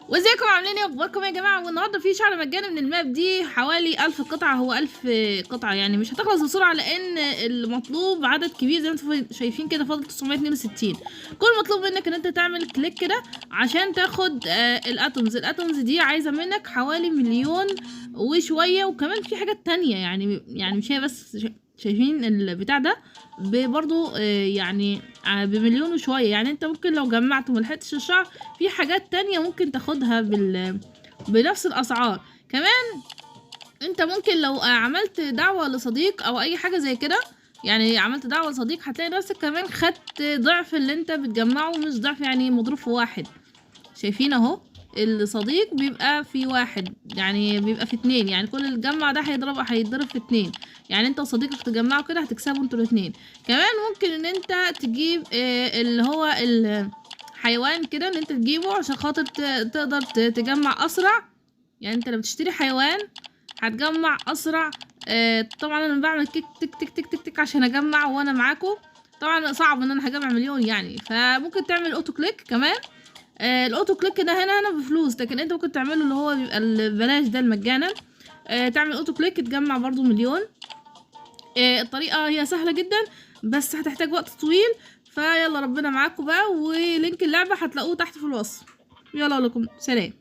وازيكم عاملين ايه؟ اخباركم يا جماعه؟ والنهارده في شحن مجاني من الماب دي حوالي 1000 قطعه. هو 1000 قطعه، يعني مش هتخلص بسرعه لان المطلوب عدد كبير زي ما انتم شايفين كده. فاضل 962. كل مطلوب منك ان انت تعمل كليك كده عشان تاخد الاتومز دي. عايزه منك حوالي مليون وشويه، وكمان في حاجات تانية يعني مش هي بس. شايفين البتاع ده برضو يعني بمليون وشويه. يعني انت ممكن لو جمعت وملحقتش الشهر في حاجات تانية ممكن تاخدها بنفس الاسعار. كمان انت ممكن لو عملت دعوة لصديق او اي حاجة زي كده، يعني عملت دعوة لصديق هتلاقي نفسك كمان خدت ضعف اللي انت بتجمعه. مش ضعف، يعني مضروب في واحد. شايفين اهو، الصديق بيبقى في واحد، يعني بيبقى في اتنين. يعني كل اللي جمع ده هيتضرب في اتنين. يعني انت وصديقك تجمعوا كده هتكسبوا انتوا الاتنين. كمان ممكن ان انت تجيب اللي هو الحيوان كده، ان انت تجيبه عشان خاطر تقدر تجمع اسرع. يعني انت لما تشتري حيوان هتجمع اسرع. طبعا انا بعمل كيك تك تك تك تك تك عشان اجمع وانا معاكم. طبعا صعب ان انا هجمع مليون يعني، فممكن تعمل اوتو كليك كمان. الاوتو كليك ده هنا بفلوس، لكن انت ممكن تعمله اللي هو بيبقى البلاش ده المجانا. تعمل اوتو كليك تجمع برضو مليون. الطريقة هي سهلة جدا بس هتحتاج وقت طويل. فيلا ربنا معاكم بقى، ولينك اللعبة هتلاقوه تحت في الوصف. يلا لكم سلام.